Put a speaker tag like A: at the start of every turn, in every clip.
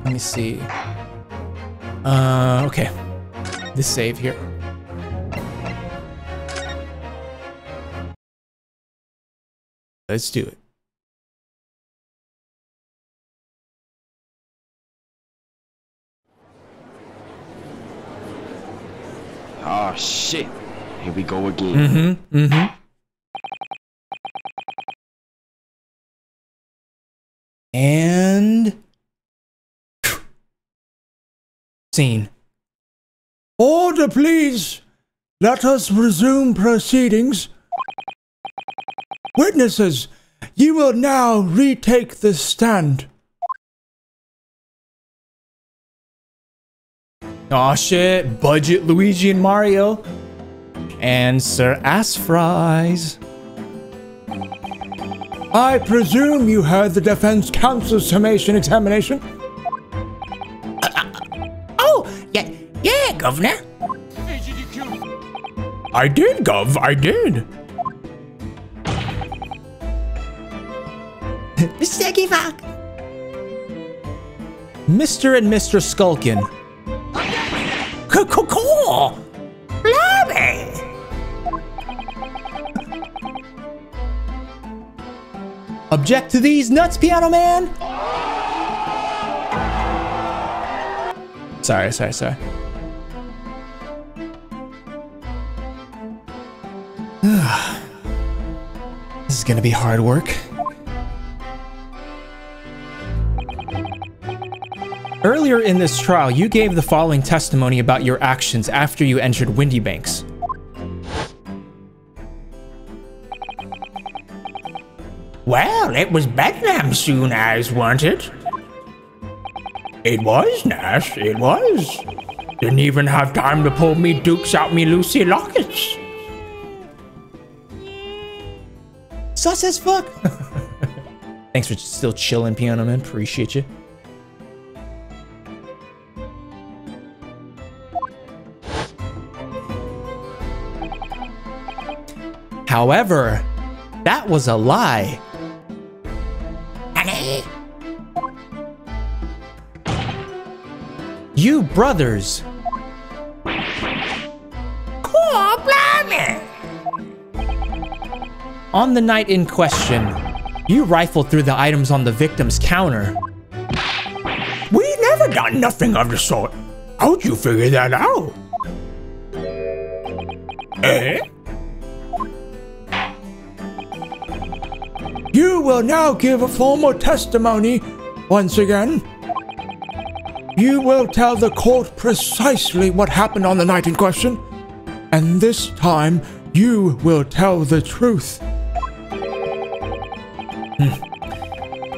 A: Let me see. Okay. This save here. Let's do it.
B: Oh shit. Here we go again.
A: And scene.
C: Order, please. Let us resume proceedings. Witnesses, you will now retake the stand.
A: Aw shit, budget Luigi and Mario. And Sir Ass Fries.
C: I presume you heard the defense counsel's summation examination?
D: Yeah, Governor.
C: I did, Gov, I did.
D: Mr. Givak.
A: Mr. and Mr. Skulkin.
D: Cool. Blimey.
A: Object to these nuts, Piano Man? Sorry. This is gonna be hard work. Earlier in this trial, you gave the following testimony about your actions after you entered Windy Banks.
D: Well, it was Bedlam soon as, wasn't it? It was, Nash, it was. Didn't even have time to pull me dukes out me Lucy lockets.
A: Sus as fuck. Thanks for still chilling, Piano Man. Appreciate you. However, that was a lie.
D: Honey.
A: You brothers.
D: Cool, blimey.
A: On the night in question, you rifled through the items on the victim's counter.
D: We never done nothing of the sort. How'd you figure that out? Eh?
C: You will now give a formal testimony once again. You will tell the court precisely what happened on the night in question, and this time you will tell the truth.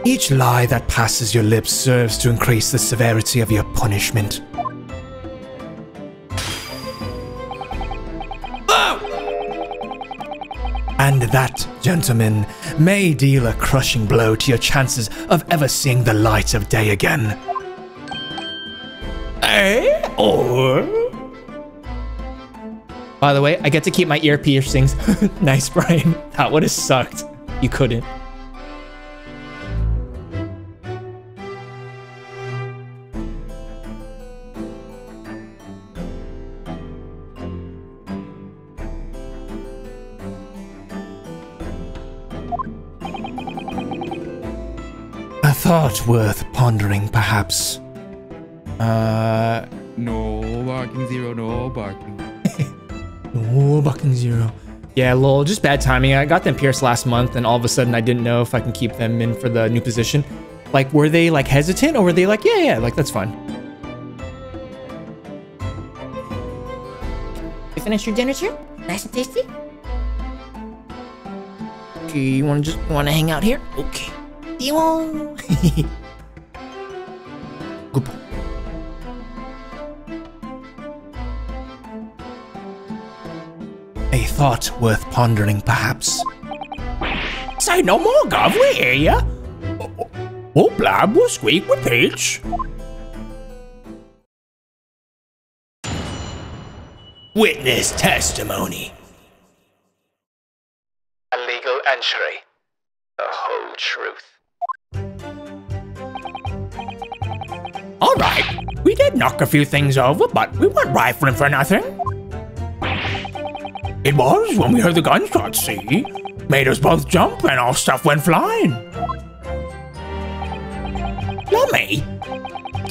A: Each lie that passes your lips serves to increase the severity of your punishment. And that, gentlemen, may deal a crushing blow to your chances of ever seeing the light of day again.
D: Eh? Or?
A: By the way, I get to keep my ear piercings. Nice, Brian. That would have sucked. You couldn't. A thought worth pondering, perhaps.
E: No barking zero, no barking.
A: No barking zero. Yeah, lol, just bad timing. I got them pierced last month, and all of a sudden I didn't know if I can keep them in for the new position. Like, were they, like, hesitant, or were they like, yeah, like, that's fine.
D: You finished your dinner, sir? Nice and tasty?
A: Okay, you wanna hang out here? Okay.
D: You
A: Good. A thought worth pondering, perhaps.
D: Say no more, Gov, we hear ya. Oh, Blab will squeak with Peach. Witness testimony.
A: A legal entry. The whole truth.
D: did knock a few things over, but we weren't rifling for nothing. It was when we heard the gunshots, see? Made us both jump and our stuff went flying. Lummy, it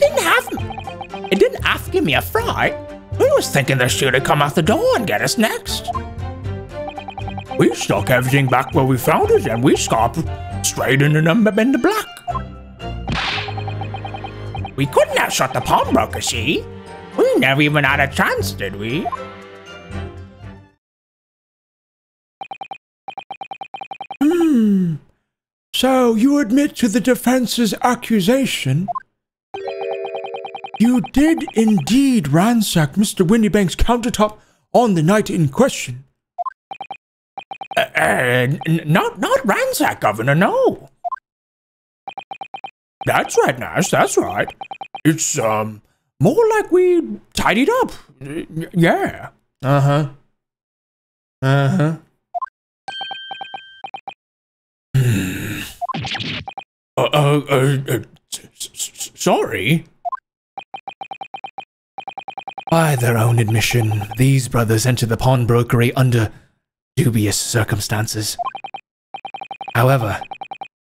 D: didn't have to give me a fright. We was thinking the shooter come out the door and get us next. We stuck everything back where we found it and we scarped straight into the black. We couldn't have shot the pawnbroker, see? We never even had a chance, did we?
C: So you admit to the defense's accusation? You did indeed ransack Mr. Windybank's countertop on the night in question.
D: Not ransack, Governor, no. That's right, Nash, that's right. It's, more like we tidied up. Yeah.
A: Uh-huh. Uh-huh.
D: Sorry.
A: By their own admission, these brothers entered the pawnbrokery under dubious circumstances. However,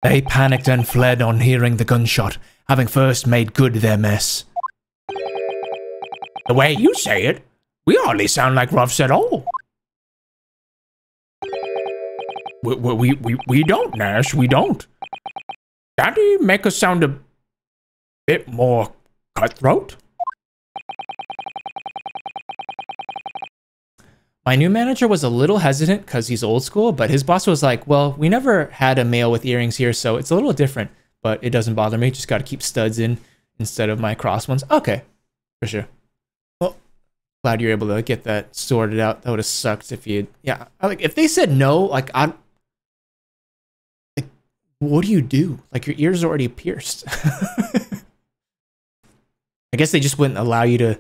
A: they panicked and fled on hearing the gunshot, having first made good their mess.
D: The way you say it, we hardly sound like roughs at all. We don't, Nash, we don't. Daddy make us sound a bit more cutthroat?
A: My new manager was a little hesitant because he's old school, but his boss was like, well, we never had a male with earrings here, so it's a little different, but it doesn't bother me. Just got to keep studs in instead of my cross ones. Okay, for sure. Well, glad you're able to get that sorted out. That would have sucked if you, yeah, like if they said no, like what do you do? Like your ears are already pierced. I guess they just wouldn't allow you to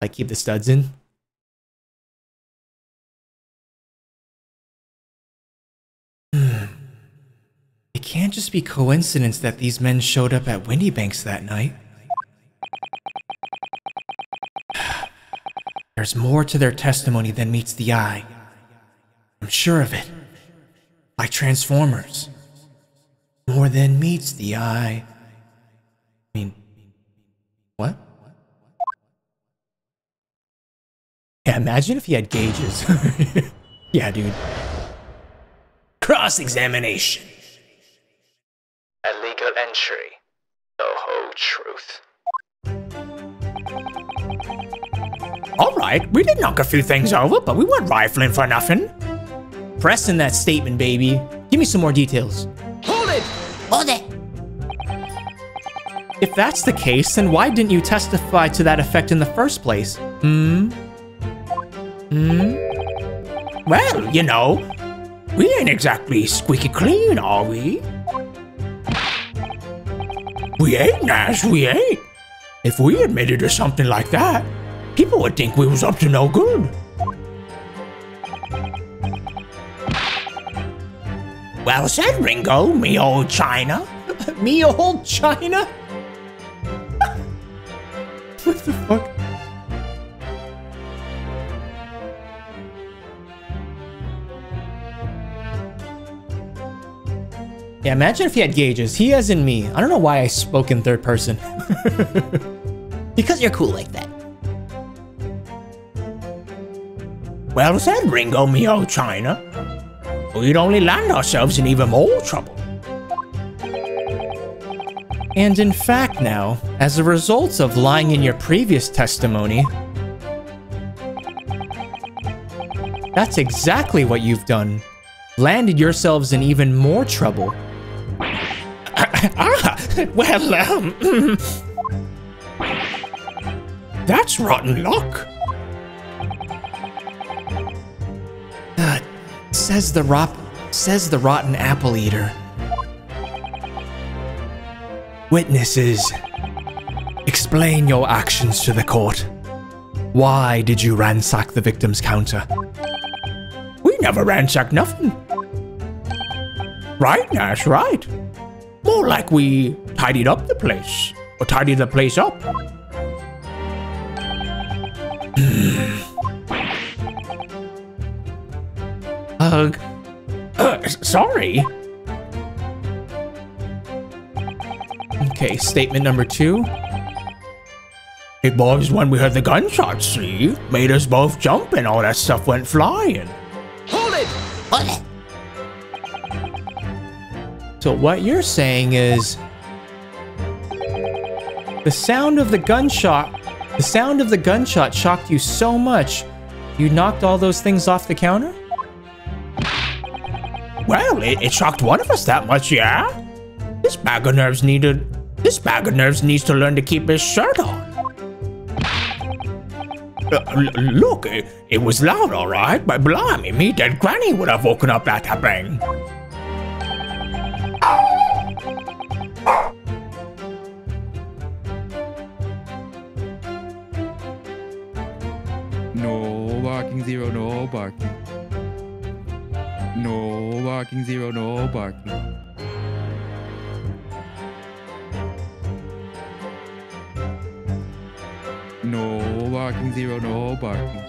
A: like keep the studs in. It can't just be coincidence that these men showed up at Windybanks that night. There's more to their testimony than meets the eye. I'm sure of it. Like Transformers. More than meets the eye. I mean, what? Yeah, imagine if he had gauges. Yeah, dude. Cross-examination.
F: Illegal entry. The whole truth.
D: Alright, we did knock a few things over, but we weren't rifling for nothing.
A: Pressing that statement, baby. Give me some more details.
D: Hold it!
G: Hold it!
A: If that's the case, then why didn't you testify to that effect in the first place?
D: Well, you know, we ain't exactly squeaky clean, are we? We ain't, Nash, we ain't. If we admitted to something like that, people would think we was up to no good. Well said, Ringo, me old China.
A: Me old China? What the fuck? Yeah, imagine if he had gauges. He as in me. I don't know why I spoke in third person.
G: Because you're cool like that.
D: Well said, Ringo, me old China. We'd only land ourselves in even more trouble.
A: And in fact now, as a result of lying in your previous testimony, that's exactly what you've done. Landed yourselves in even more trouble.
D: That's rotten luck.
A: Says the rotten apple eater. Witnesses, explain your actions to the court. Why did you ransack the victim's counter?
D: We never ransacked nothing. Right, Nash, right. More like we tidied up the place. Or tidied the place up. Sorry.
A: Okay, statement number 2.
D: It was when we heard the gunshots, see? Made us both jump and all that stuff went flying.
G: Hold it!
A: So what you're saying is the sound of the gunshot shocked you so much you knocked all those things off the counter?
D: Well, it shocked one of us that much, yeah? This bag of nerves needs to learn to keep his shirt on. Look, it was loud, all right, but blimey, me dead granny would have woken up at that bang.
E: No barking, zero, no barking. No barking, zero, no barking. No barking, zero, no barking.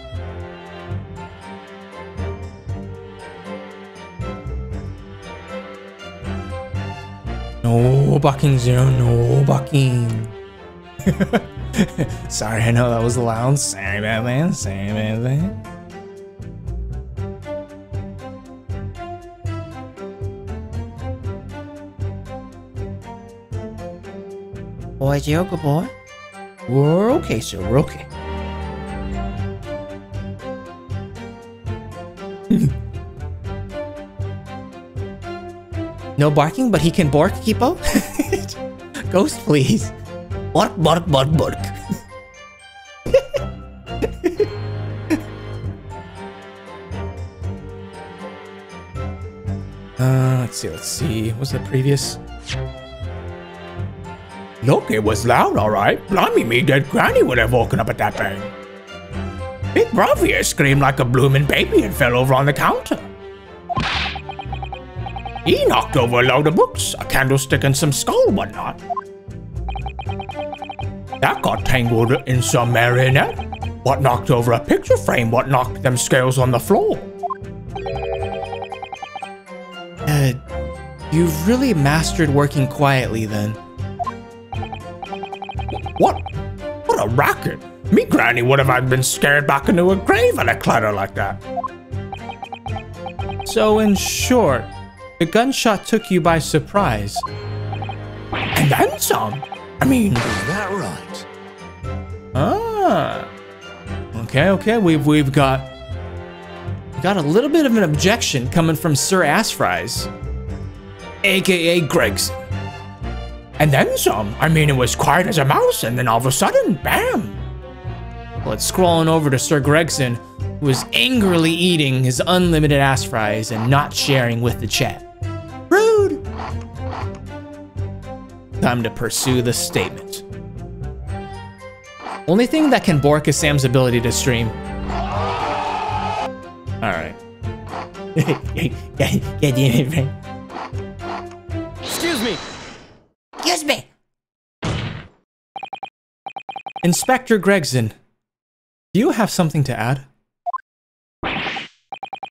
A: No barking, zero, no barking. Sorry, I know that was loud. Sorry about that. Sorry about that.
G: Boys, you good boy?
A: We're okay, sir. We're okay. No barking, but he can bark, Kipo? Ghost, please.
G: Bark, bark, bark, bark.
A: Let's see. What's the previous?
D: Look, it was loud, all right. Blimey, me dead granny would have woken up at that bang. Big brother here screamed like a blooming baby and fell over on the counter. He knocked over a load of books, a candlestick and some skull whatnot. That got tangled in some marionette. What knocked over a picture frame, what knocked them scales on the floor.
A: You've really mastered working quietly then.
D: What a racket. Me granny would have been scared back into a grave at a clatter like that.
A: So in short, the gunshot took you by surprise.
D: And then some. I mean,
F: Is that right?
A: Ah. Okay, we've got a little bit of an objection coming from Sir Assfries, aka Gregson.
D: And then some. I mean, it was quiet as a mouse, and then all of a sudden, bam!
A: Well, it's scrolling over to Sir Gregson, who is angrily eating his unlimited ass fries and not sharing with the chat. Rude! Time to pursue the statement. Only thing that can bork is Sam's ability to stream. Alright.
F: Excuse me.
G: Excuse me.
A: Inspector Gregson, do you have something to add?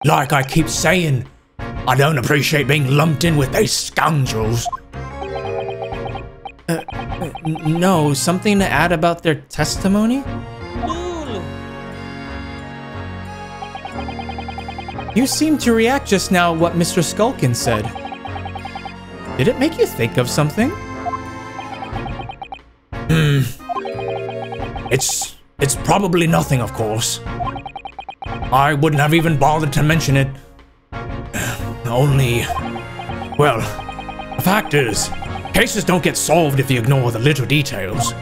D: Like I keep saying, I don't appreciate being lumped in with these scoundrels.
A: No, something to add about their testimony? You seemed to react just now what Mr. Skulkin said. Did it make you think of something?
D: It's probably nothing, of course. I wouldn't have even bothered to mention it. Only, well, the fact is, cases don't get solved if you ignore the little details.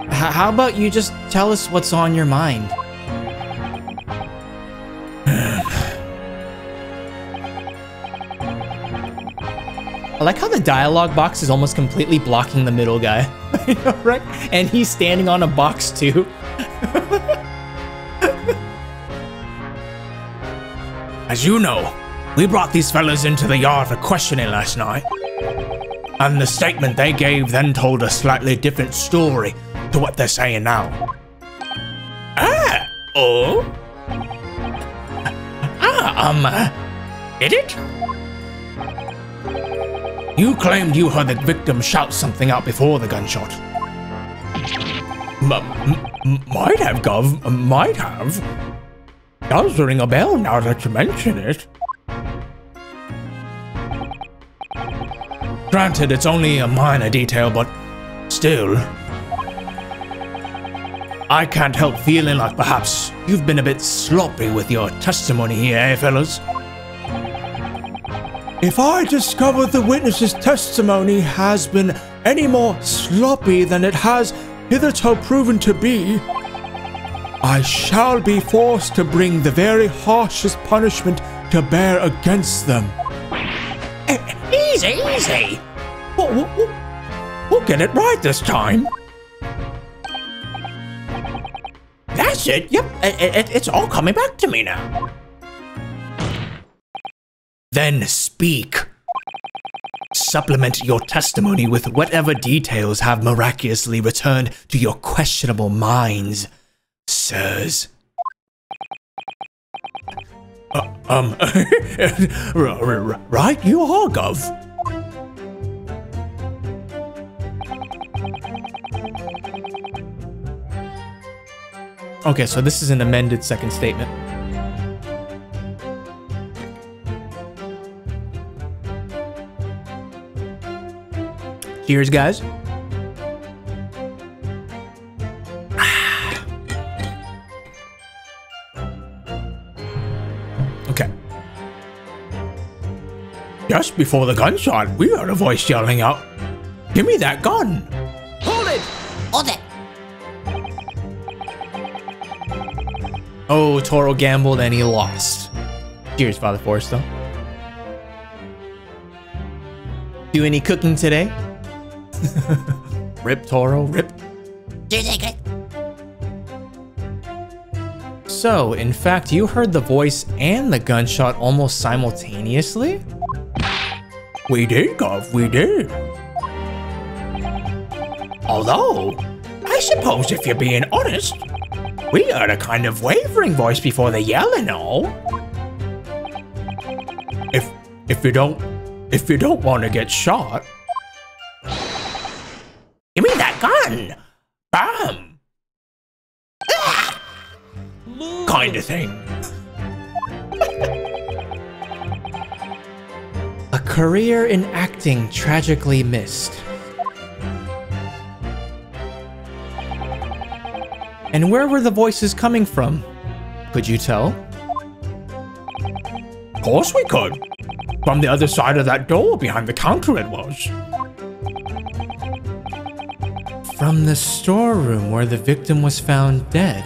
A: How about you just tell us what's on your mind? I like how the dialogue box is almost completely blocking the middle guy. Right? And he's standing on a box too.
D: As you know, we brought these fellas into the yard for questioning last night. And the statement they gave then told a slightly different story to what they're saying now. Oh? Did it?
C: You claimed you heard the victim shout something out before the gunshot.
D: Might have, Gov. Might have. Does ring a bell now that you mention it.
C: Granted, it's only a minor detail, but still. I can't help feeling like perhaps you've been a bit sloppy with your testimony here, eh, fellas? If I discover the witness's testimony has been any more sloppy than it has hitherto proven to be, I shall be forced to bring the very harshest punishment to bear against them.
D: Easy, easy. We'll get it right this time. That's it. Yep, it's all coming back to me now.
C: Then speak. Supplement your testimony with whatever details have miraculously returned to your questionable minds, sirs.
D: Right you are, Gov.
A: Okay, so this is an amended second statement. Cheers, guys.
C: Okay. Just before the gunshot, we heard a voice yelling out, "Give me that gun!"
G: Hold it! Hold it!
A: Oh, Toro gambled and he lost. Cheers, Father Forresto. Do any cooking today? Rip, Toro, rip. So, in fact, you heard the voice and the gunshot almost simultaneously?
D: We did, Gov, we did. Although, I suppose if you're being honest, we heard a kind of wavering voice before the yell and all.
C: If you don't want to get shot,
D: give me that gun! Bam! Kind of thing.
A: A career in acting tragically missed. And where were the voices coming from? Could you tell?
D: Of course we could. From the other side of that door behind the counter it was.
A: From the storeroom where the victim was found dead.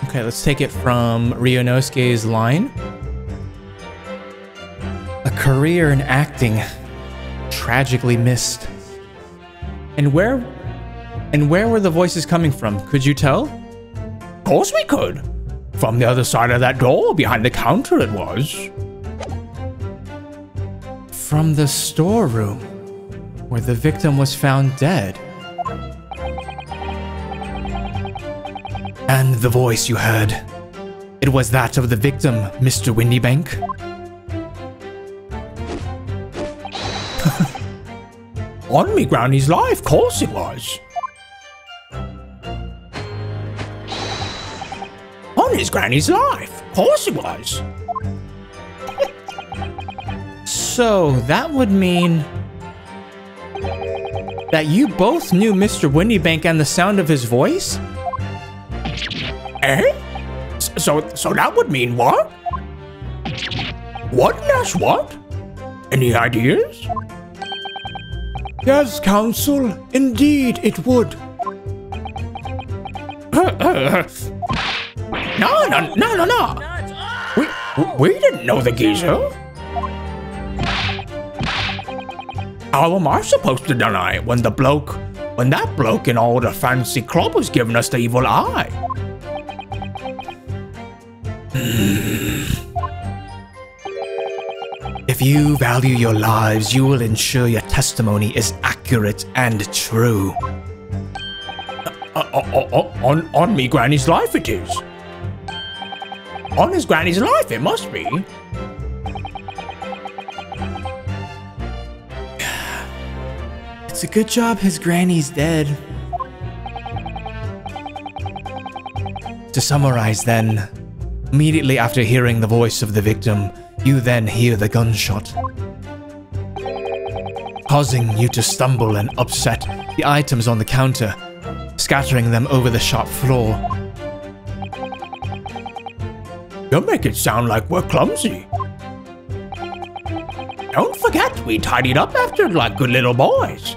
A: Okay, let's take it from Ryunosuke's line. A career in acting tragically missed. And where were the voices coming from? Could you tell?
D: Of course we could. From the other side of that door behind the counter it was.
A: From the storeroom where the victim was found dead. And the voice you heard, it was that of the victim, Mr. Windybank.
D: On me granny's life, course it was. On his granny's life, course it was.
A: So that would mean that you both knew Mr. Windybank and the sound of his voice?
D: Eh? So that would mean what? What, Nash, what? Any ideas?
C: Yes, counsel, indeed it would.
D: No. We didn't know the geezer. How am I supposed to deny it when that bloke in all the fancy club was giving us the evil eye?
C: If you value your lives, you will ensure your
A: testimony is accurate and true.
D: On me granny's life it is. On his granny's life it must be.
A: It's a good job his granny's dead. To summarize then, immediately after hearing the voice of the victim, you then hear the gunshot, causing you to stumble and upset the items on the counter, scattering them over the shop floor.
D: You make it sound like we're clumsy. Don't forget, we tidied up after like good little boys.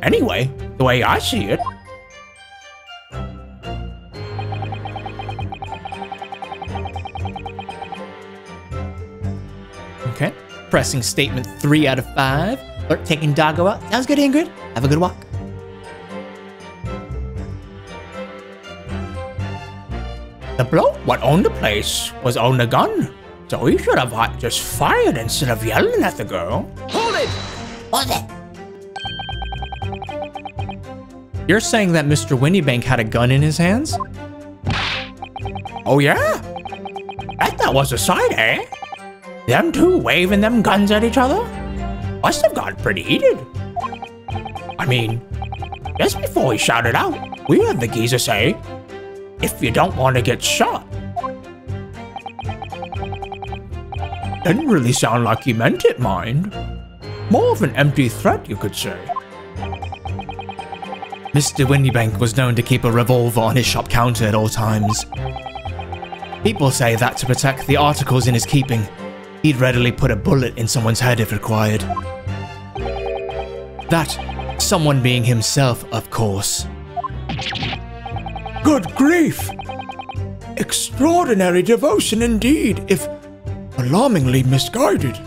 D: Anyway, the way I see it,
A: Okay. Pressing statement 3 out of 5. Alert, taking doggo out. Sounds good, Ingrid. Have a good walk.
D: the bloke what owned the place was owned a gun, so he should have just fired instead of yelling at the girl.
G: Hold it! Hold it!
A: You're saying that Mr. Windybank had a gun in his hands?
D: Oh yeah? That was a sight, eh? Them two waving them guns at each other? Must have got pretty heated. I mean, just before he shouted out, we heard the geezer say, "If you don't want to get shot." Didn't really sound like he meant it, mind. More of an empty threat, you could say.
A: Mr. Windybank was known to keep a revolver on his shop counter at all times. People say that to protect the articles in his keeping, he'd readily put a bullet in someone's head if required. That someone being himself, of course.
C: Good grief! Extraordinary devotion indeed, if alarmingly misguided.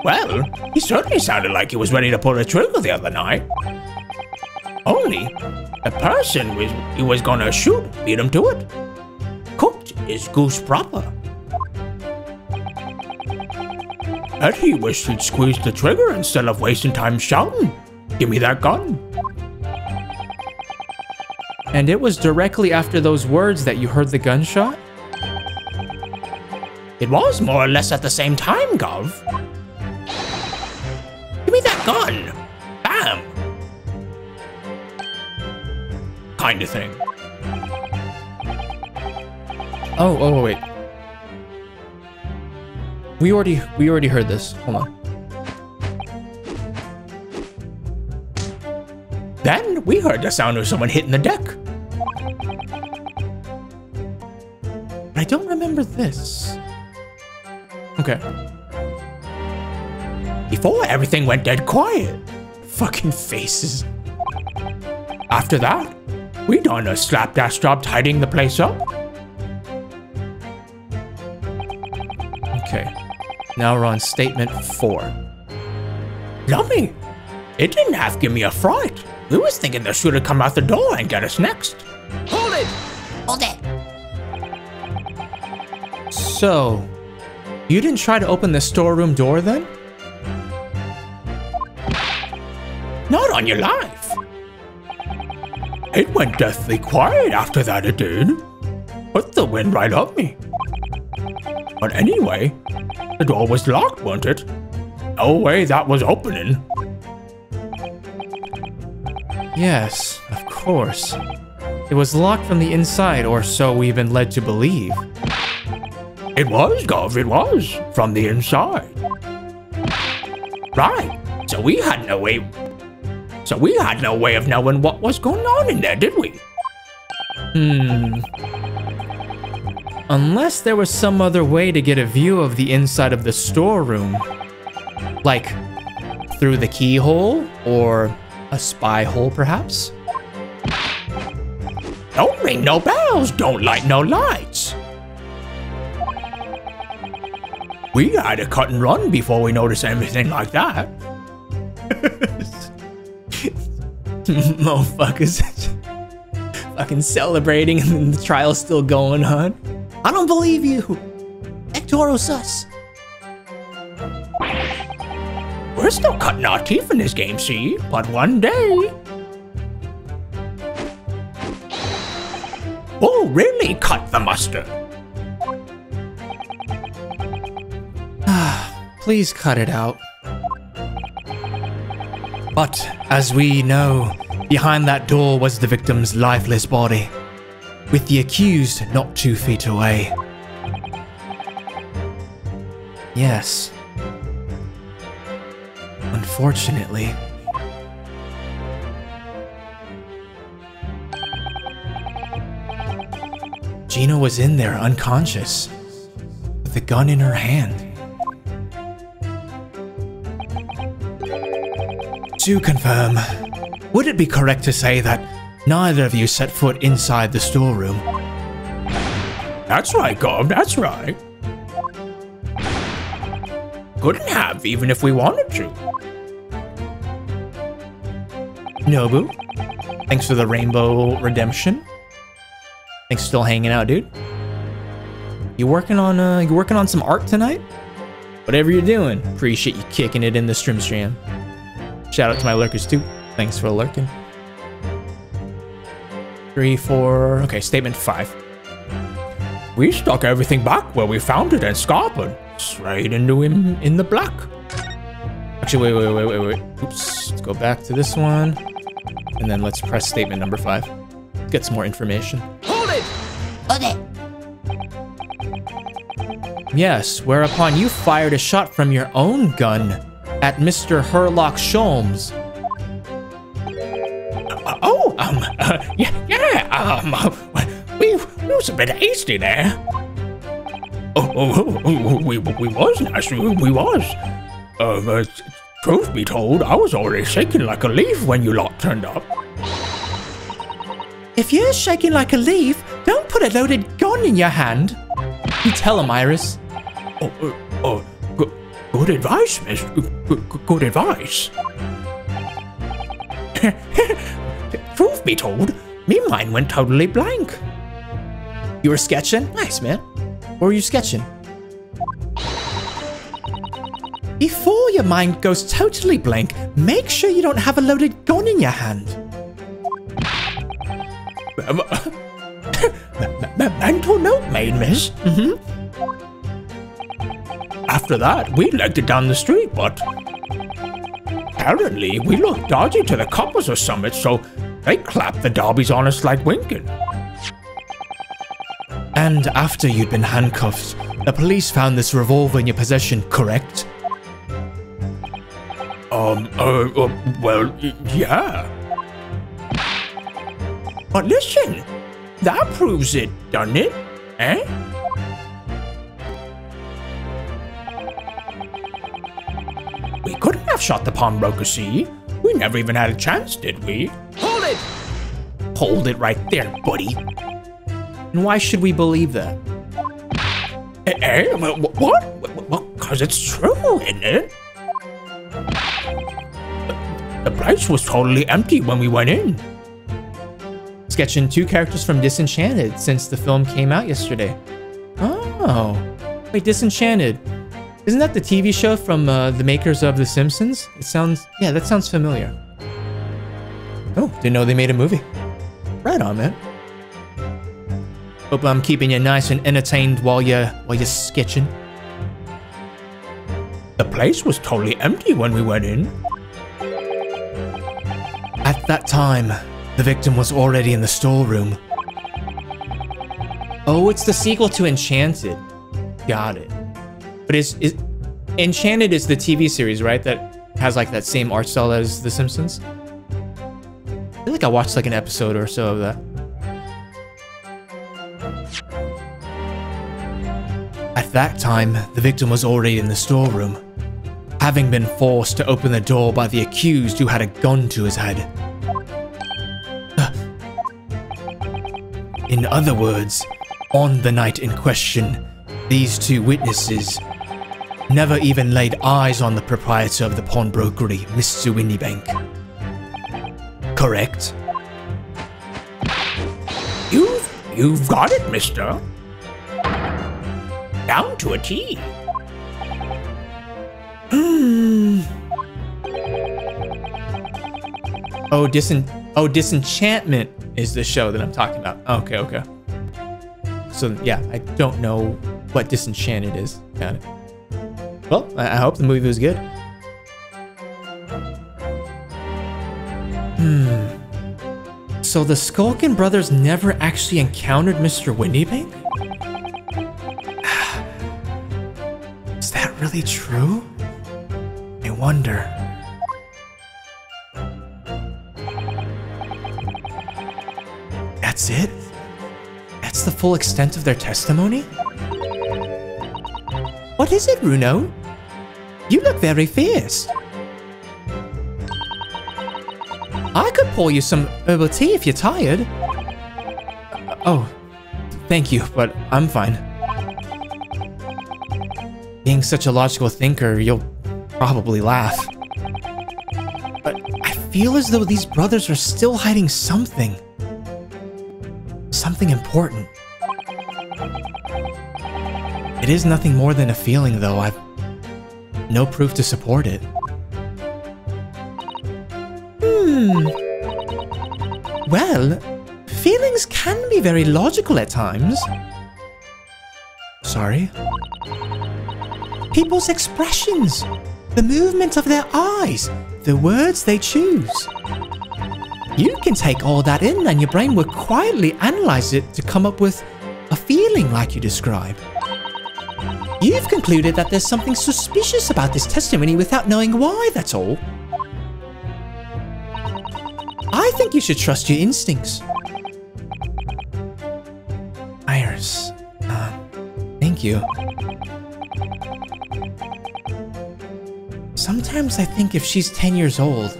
D: Well, he certainly sounded like he was ready to pull the trigger the other night. Only, the person he was gonna shoot beat him to it. Cooked is goose proper. Bet he wished he'd squeezed the trigger instead of wasting time shouting, "Give me that gun."
A: And it was directly after those words that you heard the gunshot?
D: It was more or less at the same time, Gov. Give me that gun! Bam! Kind of thing.
A: Oh, wait. We already heard this. Hold on.
D: Then we heard the sound of someone hitting the deck.
A: I don't remember this. Okay.
D: Before everything went dead quiet.
A: Fucking faces.
D: After that, we done a slapdash job tidying the place up.
A: Okay. Now we're on statement 4.
D: Lummy, it didn't have to give me a fright. We was thinking the shooter come out the door and get us next.
G: Hold it! Hold it!
A: So, you didn't try to open the storeroom door then?
D: Not on your life. It went deathly quiet after that, it did. Put the wind right up me. But anyway, the door was locked, wasn't it? No way that was opening.
A: Yes, of course. It was locked from the inside, or so we've been led to believe.
D: It was, Gov, it was. From the inside. Right. So we had no way of knowing what was going on in there, did we?
A: Unless there was some other way to get a view of the inside of the storeroom. Like, through the keyhole, or a spy hole, perhaps?
D: Don't ring no bells, don't light no lights. We had to cut and run before we noticed anything like that.
A: Motherfuckers. Fucking celebrating and then the trial's still going on.
G: I don't believe you! Ectoro sus!
D: we're still cutting our teeth in this game, see? But one day... we'll really cut the mustard.
A: Please cut it out. But, as we know, behind that door was the victim's lifeless body, with the accused not 2 feet away. Yes. Unfortunately. Gina was in there unconscious, with a gun in her hand. To confirm, would it be correct to say that neither of you set foot inside the storeroom?
D: That's right, Gob, that's right. Couldn't have, even if we wanted to.
A: Nobu, thanks for the rainbow redemption. Thanks for still hanging out, dude. You working on some art tonight? Whatever you're doing, appreciate you kicking it in the stream. Shout out to my lurkers too. Thanks for lurking. 3, 4. Okay, statement 5.
D: We stuck everything back where we found it and scarpered straight into him in the black.
A: Actually, wait. Oops. Let's go back to this one. And then let's press statement number 5. Let's get some more information.
G: Hold it! Hold it!
A: Yes, whereupon you fired a shot from your own gun at Mr. Herlock Sholmes.
D: We was a bit hasty there. We was, naturally, we was. Truth be told, I was already shaking like a leaf when you lot turned up.
A: If you're shaking like a leaf, don't put a loaded gun in your hand. You tell him, Iris.
D: Good advice, miss. Good advice. Truth be told, me mind went totally blank.
A: You were sketching? Nice, man. What were you sketching? Before your mind goes totally blank, make sure you don't have a loaded gun in your hand.
D: Mental note made, miss. After that, we legged it down the street, but apparently we looked dodgy to the coppers or something, so they clapped the derbies on us like winking.
A: And after you'd been handcuffed, the police found this revolver in your possession, correct?
D: Well, yeah. But listen, that proves it, doesn't it? Eh? We couldn't have shot the pawnbroker, see? We never even had a chance, did we?
G: Hold it!
D: Hold it right there, buddy.
A: And why should we believe that?
D: What? Well, because it's true, isn't it? The place was totally empty when we went in.
A: Sketching 2 characters from Disenchanted since the film came out yesterday. Oh. Wait, Disenchanted. Isn't that the TV show from the makers of The Simpsons? Yeah, that sounds familiar. Oh, didn't know they made a movie. Right on, man. Hope I'm keeping you nice and entertained while you're sketching.
D: The place was totally empty when we went in.
A: At that time, the victim was already in the storeroom. Oh, it's the sequel to Enchanted. Got it. But is Enchanted is the TV series, right? That has like that same art style as The Simpsons? I feel like I watched like an episode or so of that. At that time, the victim was already in the storeroom, having been forced to open the door by the accused who had a gun to his head. In other words, on the night in question, these 2 witnesses never even laid eyes on the proprietor of the pawnbrokery, Mr. Winniebank. Correct?
D: You've got it, mister. Down to a T.
A: Oh, Disenchantment is the show that I'm talking about. Okay, okay. So yeah, I don't know what Disenchanted is. Got it. Well, I hope the movie was good. So the Skulkin brothers never actually encountered Mr. Windybank? Is that really true? I wonder. That's it? That's the full extent of their testimony? What is it, Runo? You look very fierce. I could pour you some herbal tea if you're tired. Oh, thank you, but I'm fine. Being such a logical thinker, you'll probably laugh. But I feel as though these brothers are still hiding something. Something important. It is nothing more than a feeling, though. I've no proof to support it. Well, feelings can be very logical at times. Sorry? People's expressions, the movement of their eyes, the words they choose. You can take all that in and your brain will quietly analyze it to come up with a feeling like you describe. You've concluded that there's something suspicious about this testimony without knowing why, that's all. I think you should trust your instincts. Iris, thank you. Sometimes I think if she's 10 years old,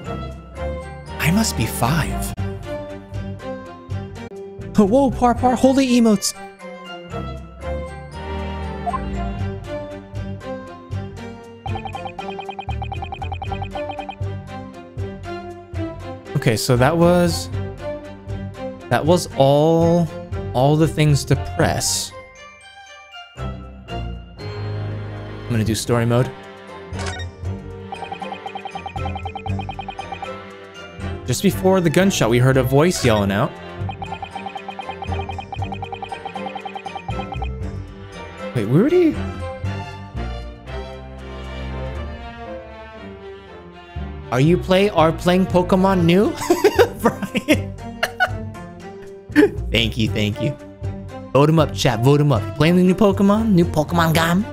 A: I must be 5. Whoa, Parpar, holy emotes. Okay, so that was all the things to press. I'm gonna do story mode. Just before the gunshot, we heard a voice yelling out. Wait, we already... Are you playing Pokemon New? Brian. Thank you, thank you. Vote him up, chat, vote him up. Playing the new Pokemon? New Pokemon game?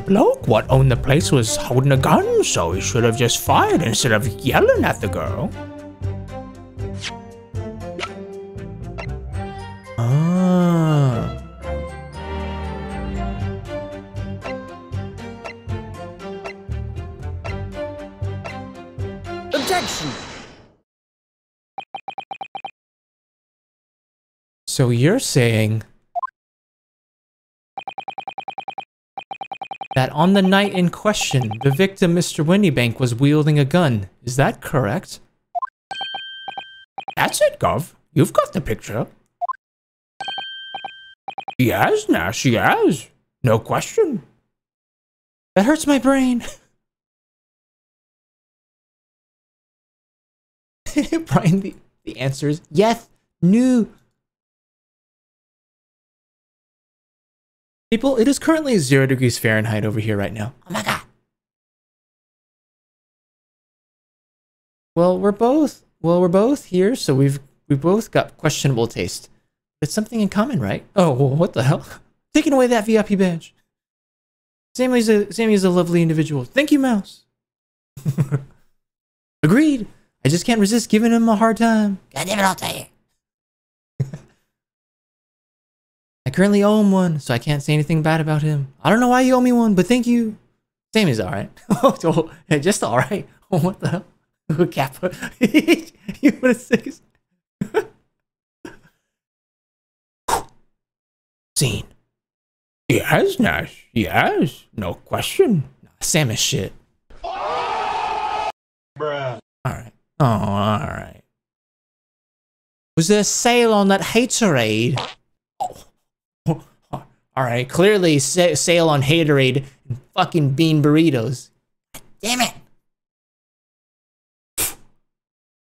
D: Bloke what owned the place was holding a gun, so he should have just fired instead of yelling at the girl.
A: Ah.
F: Objection!
A: So you're saying that on the night in question, the victim, Mr. Windybank, was wielding a gun. Is that correct?
D: That's it, Gov. You've got the picture. He has, Nash, he has. No question.
A: That hurts my brain. Brian, the answer is yes, no. People, it is currently 0 degrees Fahrenheit over here right now. Oh my god. Well, we're both here, so we've both got questionable taste. It's something in common, right? Oh, well, what the hell? Taking away that VIP badge. Sammy's a lovely individual. Thank you, Mouse. Agreed. I just can't resist giving him a hard time.
G: God damn it, I'll tell you.
A: I currently owe him one, so I can't say anything bad about him. I don't know why you owe me one, but thank you. Same is alright. Oh, just alright. Oh, what the hell? Kappa. You put a 6. Scene.
D: Yes, Nash. Yes. No question.
A: Sam is shit.
F: Bruh.
A: Alright. Oh, alright. Was there a sale on that haterade? Oh. Alright, clearly sale on haterade and fucking bean burritos.
G: Damn it.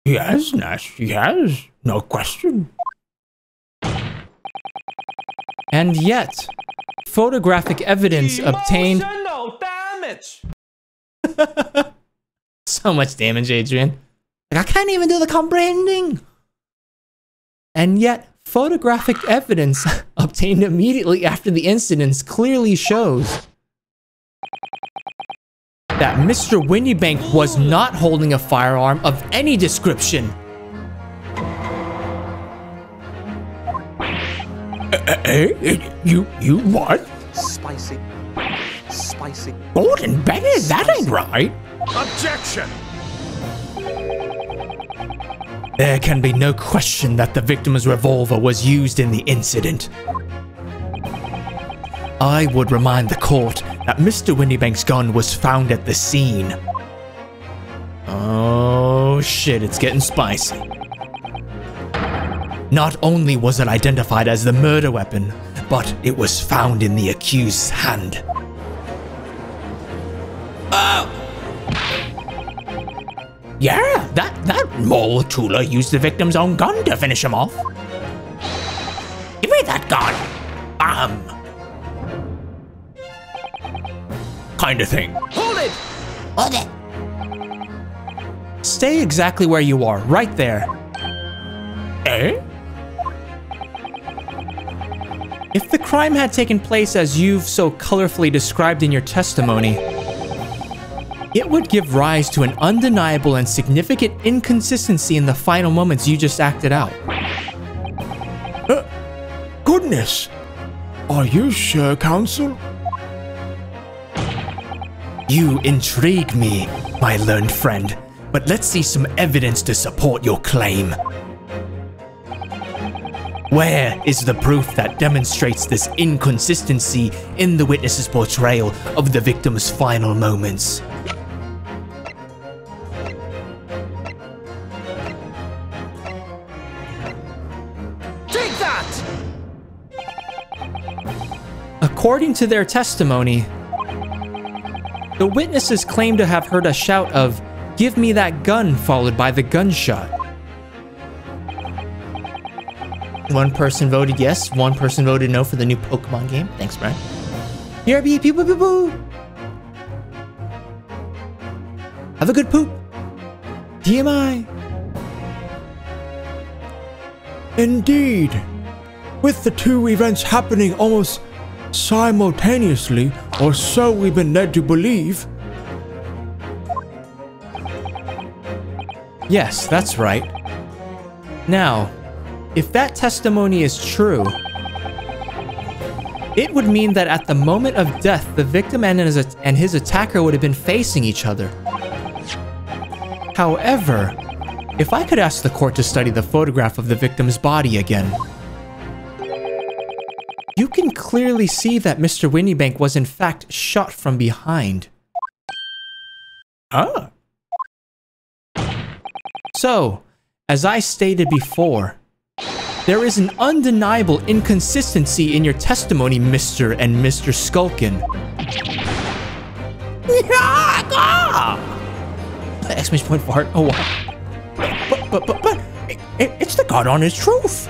D: Yes, Nash. Yes. No question.
A: And yet, photographic evidence obtained.
F: Damage.
A: So much damage, Adrian. Like, I can't even do the comprehending. And yet, photographic evidence obtained immediately after the incidents clearly shows that Mr. Windybank was not holding a firearm of any description.
D: You what?
F: Spicy. Spicy.
D: Gordon Bennett, that ain't right.
F: Objection.
A: There can be no question that the victim's revolver was used in the incident. I would remind the court that Mr. Windybank's gun was found at the scene. Oh shit, it's getting spicy. Not only was it identified as the murder weapon, but it was found in the accused's hand.
D: Yeah, that Mole Tula used the victim's own gun to finish him off. Give me that gun. Kind of thing.
F: Hold it.
G: Hold it.
A: Stay exactly where you are, right there.
D: Eh?
A: If the crime had taken place as you've so colorfully described in your testimony, it would give rise to an undeniable and significant inconsistency in the final moments you just acted out.
C: Goodness! Are you sure, counsel?
A: You intrigue me, my learned friend, but let's see some evidence to support your claim. Where is the proof that demonstrates this inconsistency in the witness's portrayal of the victim's final moments?
F: Take that.
A: According to their testimony, the witnesses claim to have heard a shout of, "Give me that gun," followed by the gunshot. One person voted yes, one person voted no for the new Pokemon game. Thanks, Brian. BRB, pew pew pew pew. Have a good poop. TMI.
C: Indeed. With the two events happening almost simultaneously, or so we've been led to believe.
A: Yes, that's right. Now, if that testimony is true, it would mean that at the moment of death, the victim and his attacker would have been facing each other. However, if I could ask the court to study the photograph of the victim's body again, you can clearly see that Mr. Windybank was in fact shot from behind.
D: Ah.
A: So, as I stated before, there is an undeniable inconsistency in your testimony, Mr. and Mr. Skulkin. Exclamation point fart. Oh, wow.
D: But it's the God honest truth.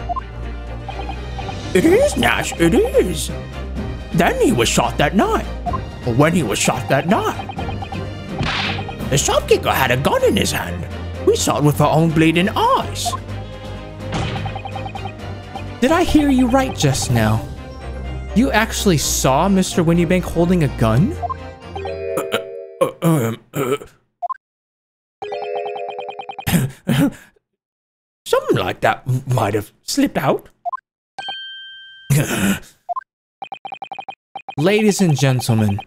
D: It is, Nash, it is. Then he was shot that night. Or when he was shot that night. The shopkeeper had a gun in his hand. We saw it with our own bleeding eyes.
A: Did I hear you right just now? You actually saw Mr. Windybank holding a gun?
D: Something like that might have slipped out.
A: Ladies and gentlemen,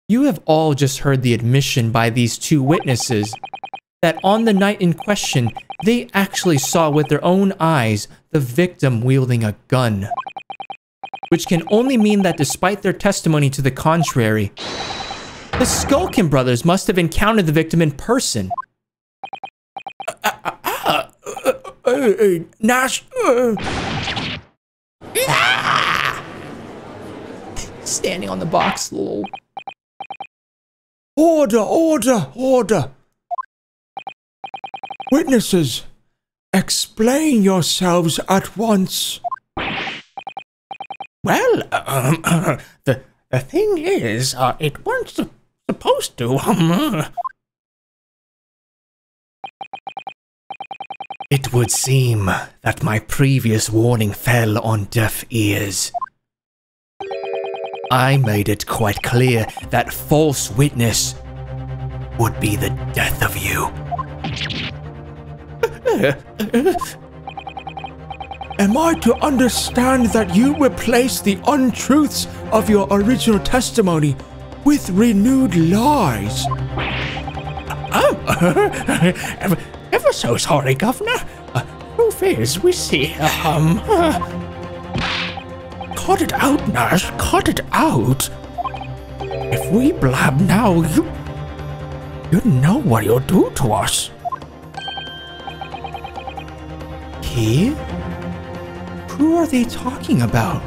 A: you have all just heard the admission by these two witnesses that on the night in question, they actually saw with their own eyes the victim wielding a gun. Which can only mean that despite their testimony to the contrary, the SamKim brothers must have encountered the victim in person.
C: Nash,
A: Standing on the box, lol.
C: Order. Witnesses, explain yourselves at once.
D: Well, the thing is, it wasn't supposed to,
A: It would seem that my previous warning fell on deaf ears. I made it quite clear that false witness would be the death of you.
C: Am I to understand that you replace the untruths of your original testimony with renewed lies?
D: Ever so sorry, Governor. Truth is, we see, cut it out, Nash, cut it out. If we blab now, you know what you'll do to us.
A: He? Who are they talking about?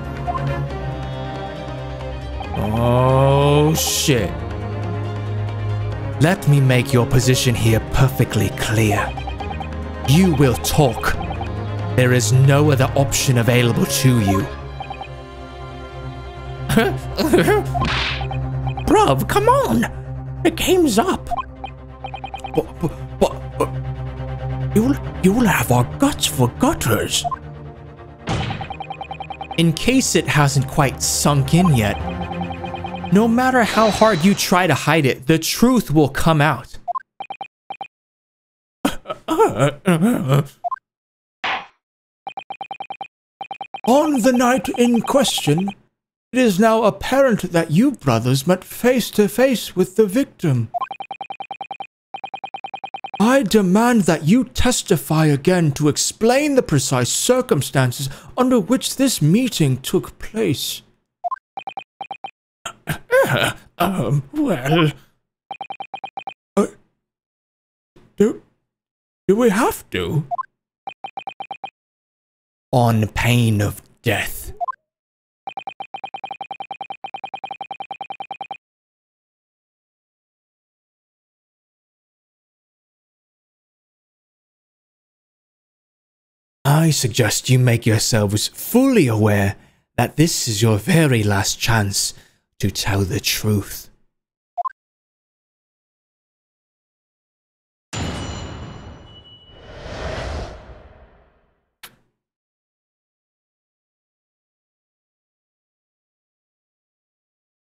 A: Oh shit. Let me make your position here perfectly clear. You will talk. There is no other option available to you.
D: Bruv, come on! The game's up! But you'll have our guts for gutters.
A: In case it hasn't quite sunk in yet, no matter how hard you try to hide it, the truth will come out.
C: On the night in question, it is now apparent that you brothers met face to face with the victim. I demand that you testify again to explain the precise circumstances under which this meeting took place.
D: Well...
C: Do we have to?
A: On pain of death. I suggest you make yourselves fully aware that this is your very last chance to tell the truth.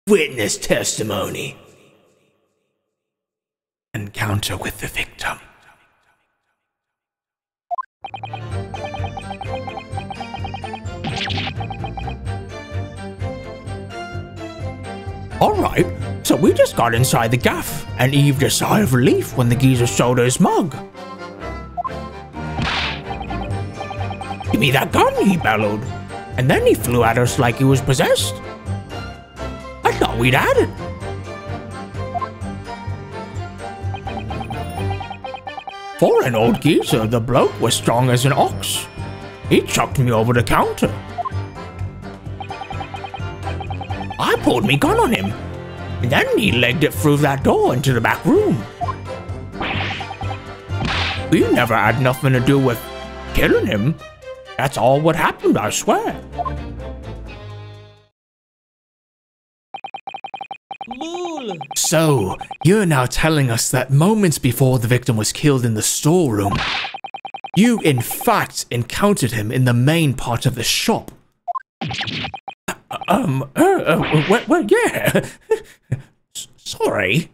A: Witness testimony. Encounter with the victim.
D: Alright, so we just got inside the gaff and heaved a sigh of relief when the geezer showed us his mug. Give me that gun, he bellowed. And then he flew at us like he was possessed. I thought we'd had it. For an old geezer, the bloke was strong as an ox. He chucked me over the counter. I pulled me gun on him, and then he legged it through that door into the back room. We never had nothing to do with killing him. That's all what happened, I swear.
A: So, you're now telling us that moments before the victim was killed in the storeroom, you in fact encountered him in the main part of the shop.
D: Well, yeah. Sorry.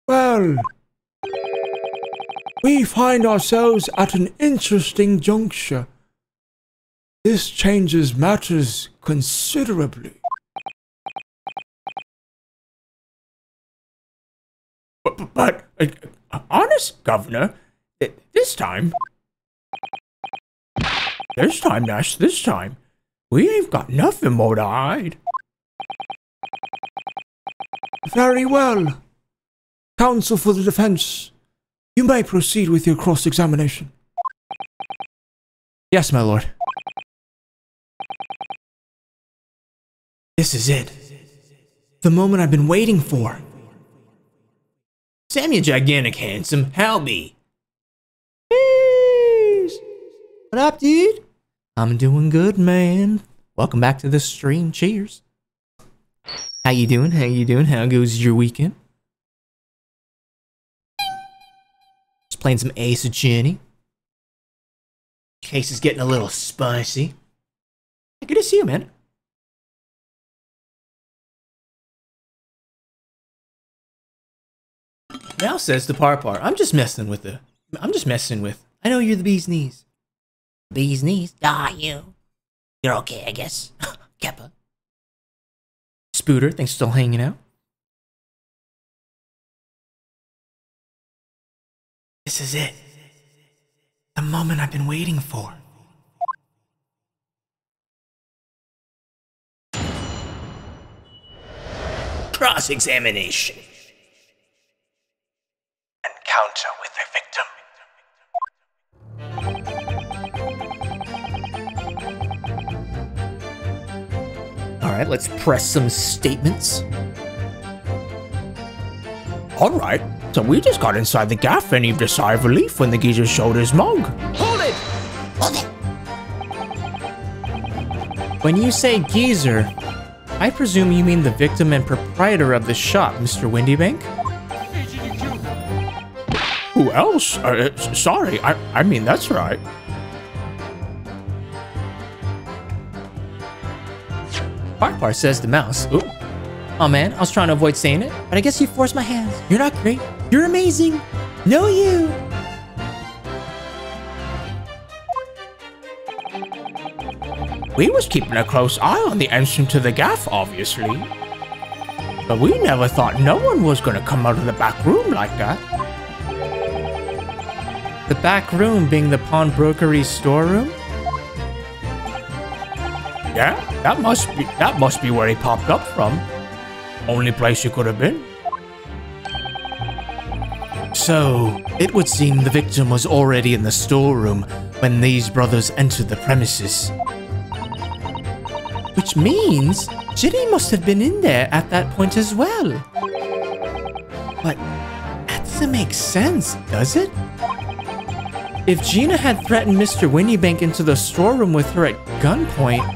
C: Well, We find ourselves at an interesting juncture. This changes matters considerably.
D: But honest, Governor, this time, Nash, this time, we ain't got nothing more to hide.
C: Very well. Counsel for the defense, you may proceed with your cross-examination.
A: Yes, my lord. This is it. The moment I've been waiting for.
D: Sam, you gigantic handsome, howbie.
A: Peace. What up, dude? I'm doing good, man. Welcome back to the stream. Cheers. How you doing? How you doing? How goes your weekend? Just playing some Ace Attorney. Case is getting a little spicy. Good to see you, man. Now says the Parpar. I'm just messing with. I know you're the bee's knees.
G: Bee's knees? Ah, you. You're okay, I guess. Keppa.
A: Spooter, thanks for still hanging out. This is it. The moment I've been waiting for.
D: Cross-examination.
F: Encounter with the victim.
A: Alright, let's press some statements.
D: Alright, so we just got inside the gaff and heaved a sigh of relief when the geezer showed his mug.
F: Hold it!
G: Hold it.
A: When you say geezer, I presume you mean the victim and proprietor of the shop, Mr. Windybank?
D: Who else? Sorry, I mean, that's right.
A: Parpar says the mouse. Ooh. Oh man, I was trying to avoid saying it, but I guess you forced my hands. You're not great. You're amazing. No, you.
D: We was keeping a close eye on the entrance to the gaff, obviously. But we never thought no one was gonna come out of the back room like that.
A: The back room being the pawnbrokery storeroom?
D: Yeah, that must be where he popped up from. Only place he could have been.
A: So, it would seem the victim was already in the storeroom when these brothers entered the premises. Which means Ginny must have been in there at that point as well. But that doesn't make sense, does it? If Gina had threatened Mr. Windybank into the storeroom with her at gunpoint,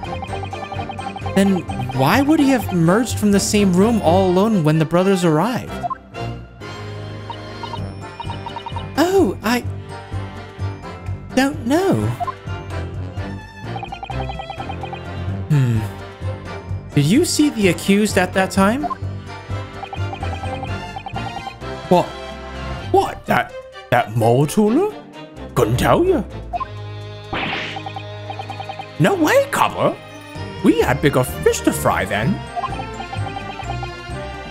A: then why would he have emerged from the same room all alone when the brothers arrived? Oh, I don't know. Did you see the accused at that time?
D: What? What? That Motuler? Couldn't tell you. No way, Cover. We had bigger fish to fry then.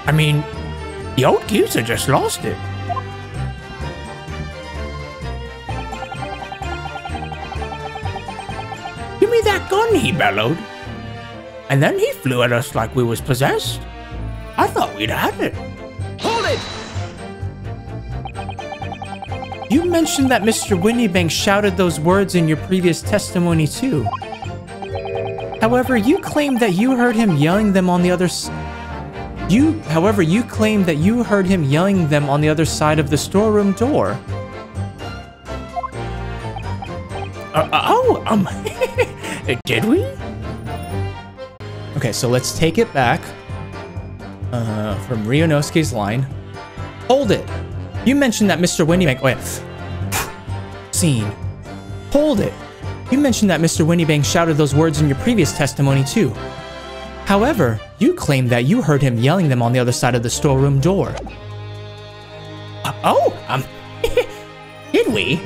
D: I mean, the old geezer just lost it. Give me that gun, he bellowed. And then he flew at us like we was possessed. I thought we'd had it.
F: Hold it!
A: You mentioned that Mr. Windybank shouted those words in your previous testimony too. However, you claimed that you heard him yelling them on the other you claimed that you heard him yelling them on the other side of the storeroom door.
D: Did we?
A: Okay, so let's take it back from Ryunosuke's line. Hold it! You mentioned that Mr. Windybank... Wait. Scene. Hold it! You mentioned that Mr. Windybank shouted those words in your previous testimony too. However, you claimed that you heard him yelling them on the other side of the storeroom door.
D: It
G: we?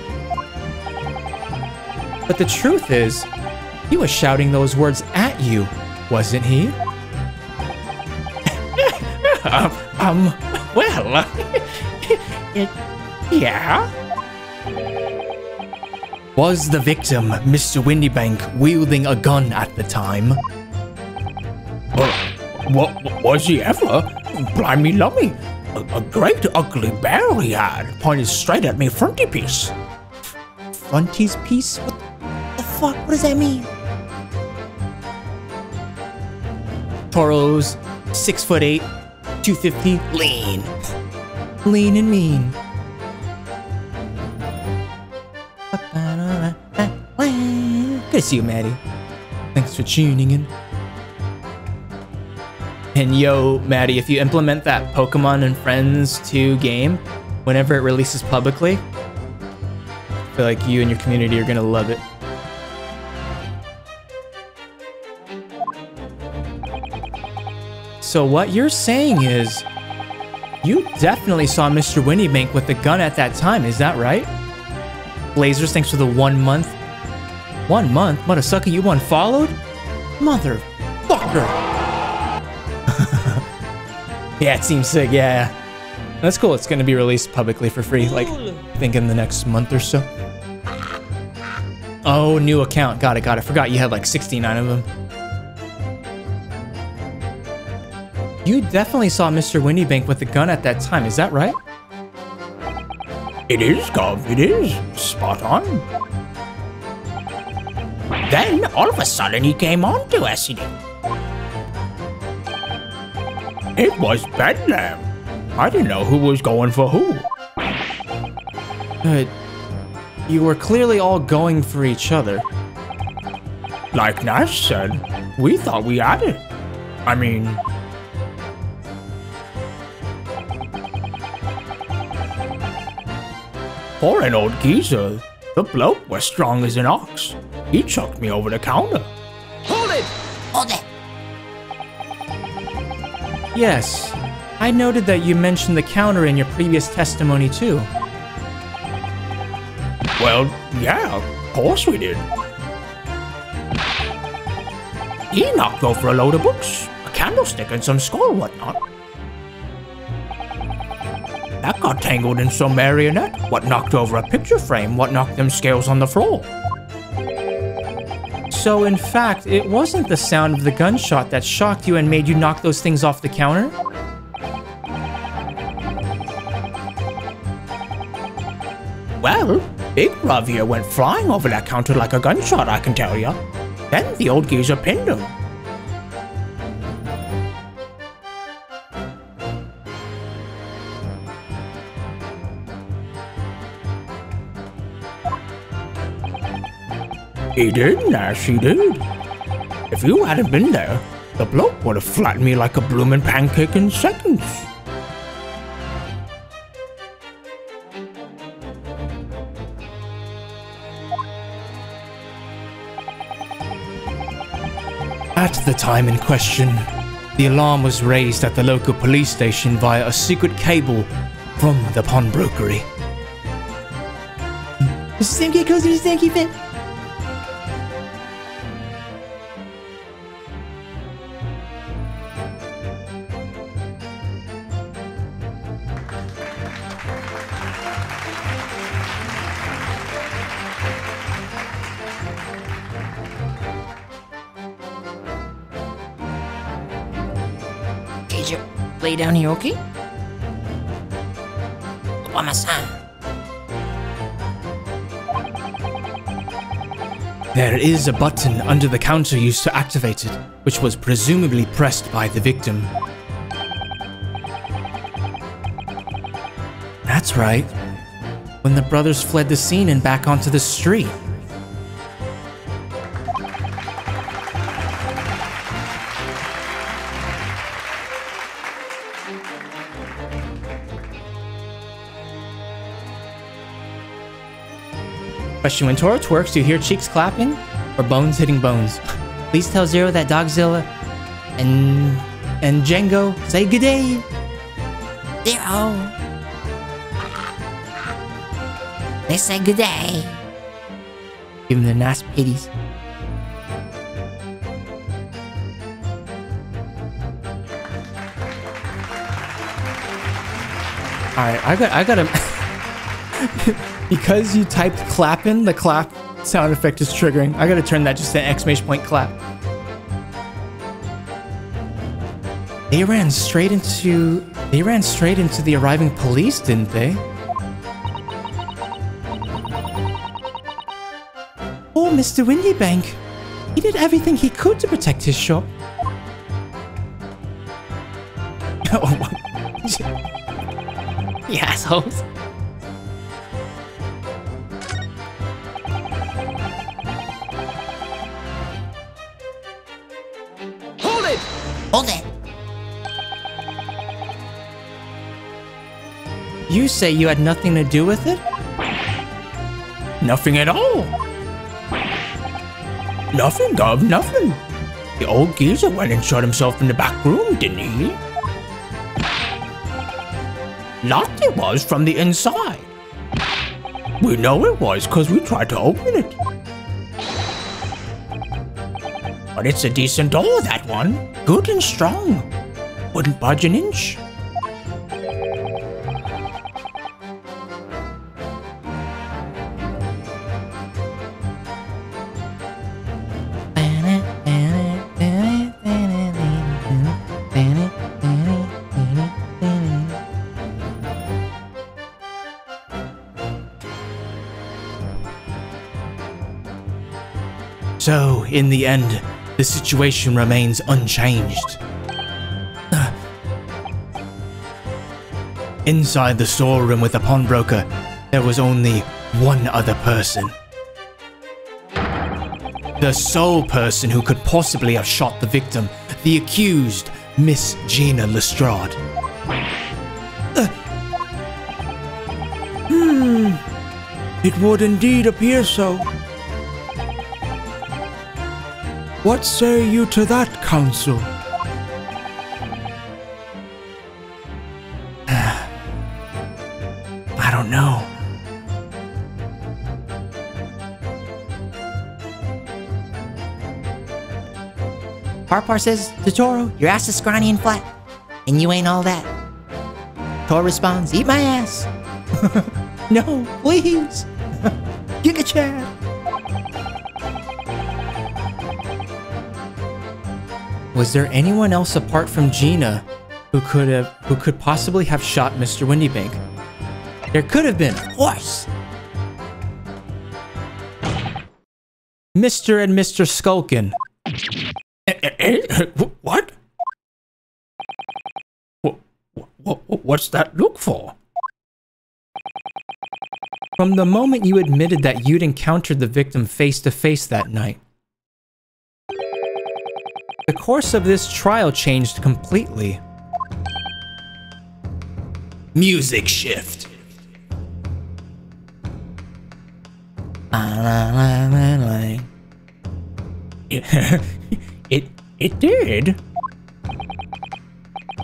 A: But the truth is, he was shouting those words at you, wasn't he?
G: Well, yeah.
A: Was the victim Mr. Windybank wielding a gun at the time?
D: What was he ever? Blimey lummy. A great ugly bear he had, pointed straight at me frontispiece.
A: Frontispiece? What
G: The fuck? What does that mean?
A: Toros, 6'8", 250,
G: Lean.
A: lean and mean. Good to see you, Maddie. Thanks for tuning in. And yo, Maddie, if you implement that Pokemon and Friends 2 game, whenever it releases publicly, I feel like you and your community are gonna love it. So what you're saying is, you definitely saw Mr. Windybank with the gun at that time, is that right? Blazers, thanks for the 1 month. 1 month? Mothersucker, you unfollowed? Motherfucker! Yeah, it seems sick, yeah. That's cool, it's gonna be released publicly for free, like, I think in the next month or so. Oh, new account, got it. Forgot you had like 69 of them. You definitely saw Mr. Windybank with the gun at that time, is that right?
D: It is, Gov, it is. Spot on.
G: Then, all of a sudden, he came on to us, he did.
D: It was Bedlam. I didn't know who was going for who.
A: But you were clearly all going for each other.
D: Like Nash said, we thought we had it. I mean... For an old geezer, the bloke was strong as an ox. He chucked me over the counter.
F: Hold it!
G: Hold it.
A: Yes, I noted that you mentioned the counter in your previous testimony too.
D: Well, yeah, of course we did. He knocked over a load of books, a candlestick and some skull whatnot. That got tangled in some marionette, what knocked over a picture frame, what knocked them scales on the floor.
A: So in fact, it wasn't the sound of the gunshot that shocked you and made you knock those things off the counter?
D: Well, Big Ravia went flying over that counter like a gunshot, I can tell ya. Then the old geezer pinned him. He did, Nash, he did. If you hadn't been there, the bloke would have flattened me like a bloomin' pancake in seconds.
A: At the time in question, the alarm was raised at the local police station via a secret cable from the pawnbrokery.
G: MrSamKim goes to MrSamKim fit. Lay down here, okay? By my side.
A: There is a button under the counter used to activate it, which was presumably pressed by the victim. That's right. When the brothers fled the scene and back onto the street. Question: when Toro twerks, do you hear cheeks clapping or bones hitting bones? Please tell Zero that Dogzilla and Django say good day.
G: Zero. They say good day.
A: Give them the nice pitties. Alright, I gotta because you typed clap in, the clap sound effect is triggering. I gotta turn that just to an exclamation point clap. They ran straight into the arriving police, didn't they? Oh, Mr. Windybank. He did everything he could to protect his shop. Oh, what? You assholes.
F: Hold it!
G: Hold it.
A: You say you had nothing to do with it?
D: Nothing at all. Nothing, Gov, nothing. The old geezer went and shut himself in the back room, didn't he? Locked it was from the inside. We know it was because we tried to open it. But it's a decent door, that one. Good and strong. Wouldn't budge an inch.
A: So, in the end, the situation remains unchanged. Inside the storeroom with the pawnbroker, there was only one other person. The sole person who could possibly have shot the victim, the accused, Miss Gina Lestrade.
C: It would indeed appear so. What say you to that, counsel?
A: I don't know.
G: Parpar says, Totoro, your ass is scrawny and flat. And you ain't all that. Tor responds, eat my ass.
A: No, please. Giga Chad. Was there anyone else apart from Gina who could possibly have shot Mr. Windybank? There could have been, of course. Mr. and Mr. Skulkin.
D: What? What's that look for?
A: From the moment you admitted that you'd encountered the victim face to face that night, the course of this trial changed completely.
D: Music shift. It did.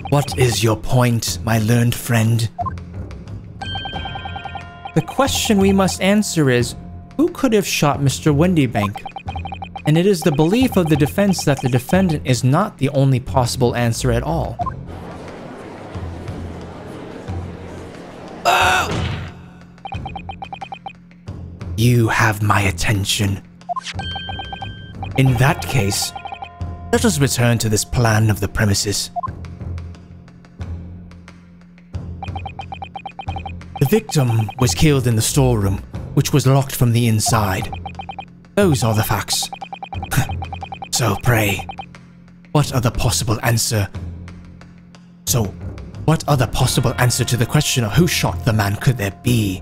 A: What is your point, my learned friend? The question we must answer is, who could have shot Mr. Windybank? And it is the belief of the defense that the defendant is not the only possible answer at all. You have my attention. In that case, let us return to this plan of the premises. The victim was killed in the storeroom, which was locked from the inside. Those are the facts. So pray, what other possible answer to the question of who shot the man could there be?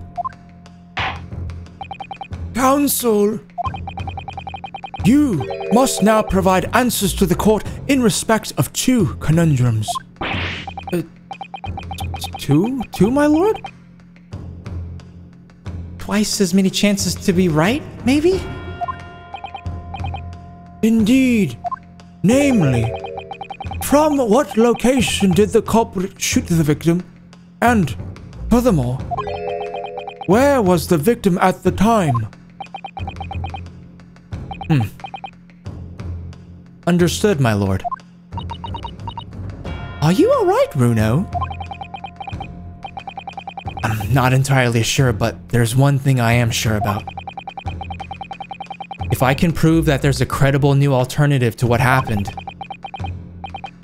C: Counsel, you must now provide answers to the court in respect of two conundrums.
A: Two, my lord? Twice as many chances to be right, maybe?
C: Indeed. Namely, from what location did the culprit shoot the victim? And, furthermore, Where was the victim at the time?
A: Understood, my lord. Are you alright, Runo? I'm not entirely sure, but there's one thing I am sure about. If I can prove that there's a credible new alternative to what happened,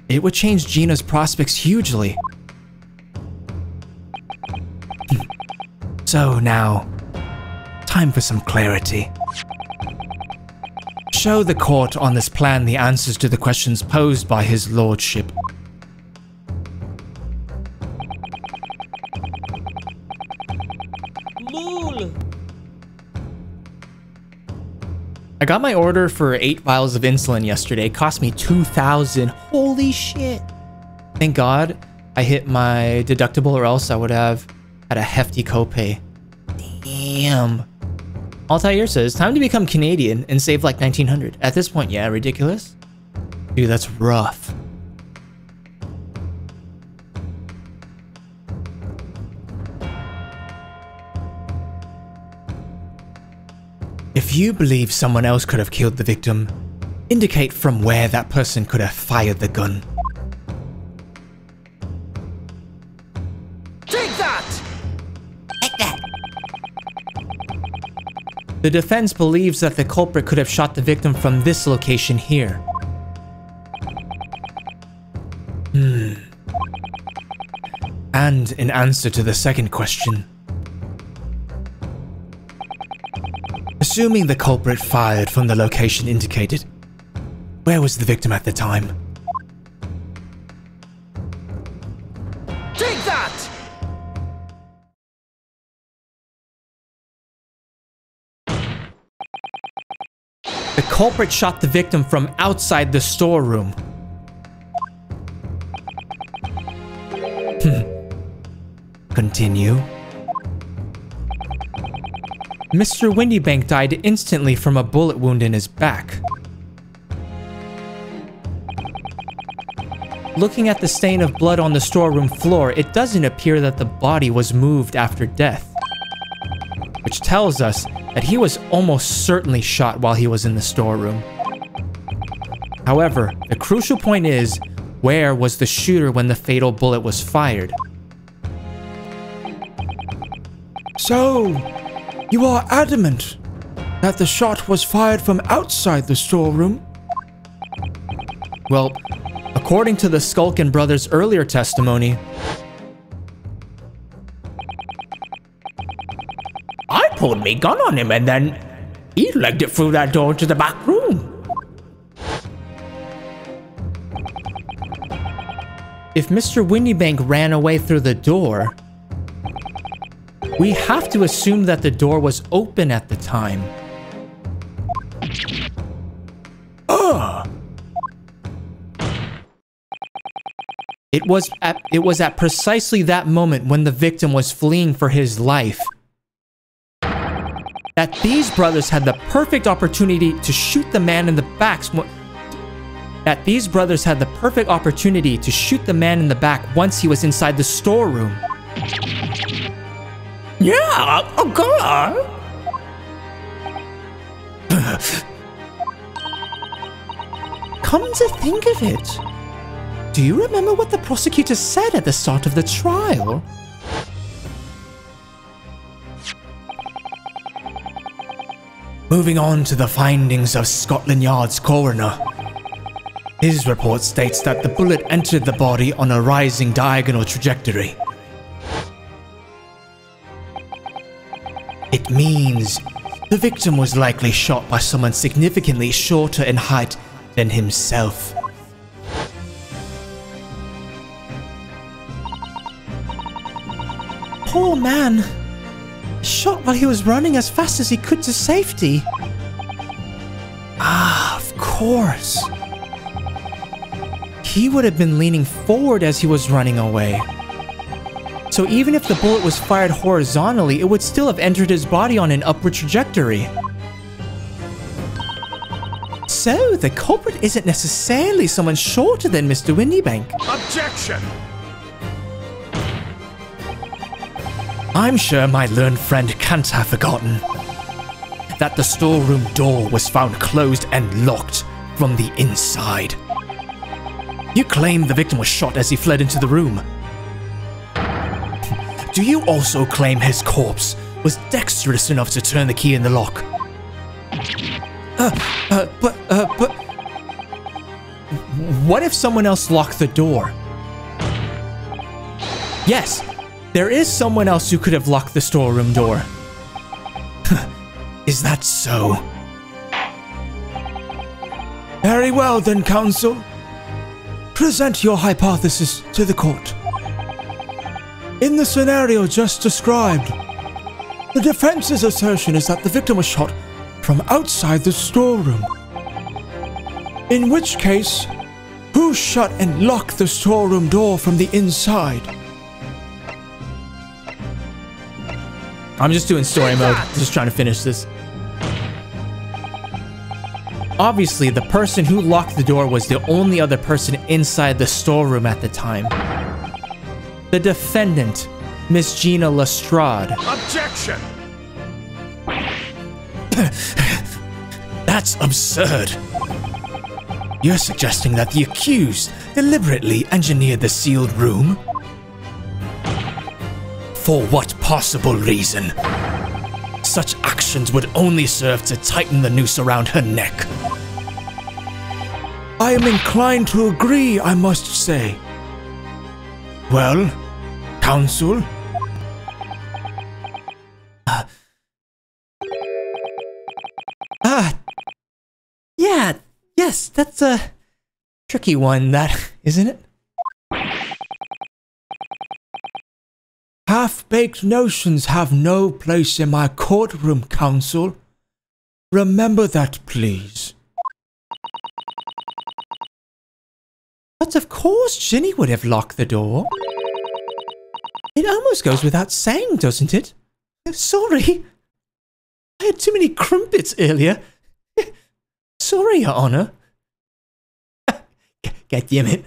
A: it would change Gina's prospects hugely. So now, time for some clarity. Show the court on this plan the answers to the questions posed by his lordship. I got my order for 8 vials of insulin yesterday. It cost me 2,000. Holy shit. Thank God I hit my deductible, or else I would have had a hefty copay. Damn. Altair says, time to become Canadian and save like 1900. At this point, yeah, ridiculous. Dude, that's rough. If you believe someone else could have killed the victim, indicate from where that person could have fired the gun.
F: Take that!
G: Take that.
A: The defense believes that the culprit could have shot the victim from this location here. And in answer to the second question, assuming the culprit fired from the location indicated, where was the victim at the time?
F: Take that!
A: The culprit shot the victim from outside the storeroom. Continue. Mr. Windybank died instantly from a bullet wound in his back. Looking at the stain of blood on the storeroom floor, it doesn't appear that the body was moved after death, which tells us that he was almost certainly shot while he was in the storeroom. However, the crucial point is, where was the shooter when the fatal bullet was fired?
C: So, you are adamant that the shot was fired from outside the storeroom?
A: Well, according to the Skulkin brothers' earlier testimony,
D: I pulled me gun on him and then he legged it through that door to the back room.
A: if Mr. Windybank ran away through the door, we have to assume that the door was open at the time. It was at precisely that moment, when the victim was fleeing for his life, that these brothers had the perfect opportunity to shoot the man in the back. Once he was inside the storeroom.
D: Yeah, okay.
A: Come to think of it, do you remember what the prosecutor said at the start of the trial? Moving on to the findings of Scotland Yard's coroner. His report states that the bullet entered the body on a rising diagonal trajectory. It means the victim was likely shot by someone significantly shorter in height than himself. Poor man. Shot while he was running as fast as he could to safety. Ah, of course. He would have been leaning forward as he was running away. So even if the bullet was fired horizontally, it would still have entered his body on an upward trajectory. So the culprit isn't necessarily someone shorter than Mr. Windybank.
F: Objection!
A: I'm sure my learned friend can't have forgotten that the storeroom door was found closed and locked from the inside. You claim the victim was shot as he fled into the room. Do you also claim his corpse was dexterous enough to turn the key in the lock? But what if someone else locked the door? Yes, there is someone else who could have locked the storeroom door. Is that so?
C: Very well then, counsel. Present your hypothesis to the court. In the scenario just described, the defense's assertion is that the victim was shot from outside the storeroom. In which case, who shut and locked the storeroom door from the inside?
A: I'm just doing story mode, just trying to finish this. Obviously, the person who locked the door was the only other person inside the storeroom at the time. The defendant, Miss Gina Lestrade.
F: Objection!
A: That's absurd. You're suggesting that the accused deliberately engineered the sealed room? For what possible reason? Such actions would only serve to tighten the noose around her neck.
C: I am inclined to agree, I must say. Well, counsel?
A: Yes, that's a tricky one, that, isn't it?
C: Half-baked notions have no place in my courtroom, counsel. Remember that, please.
A: But of course Ginny would have locked the door. It almost goes without saying, doesn't it? Sorry. I had too many crumpets earlier. Sorry, Your Honor. God damn it.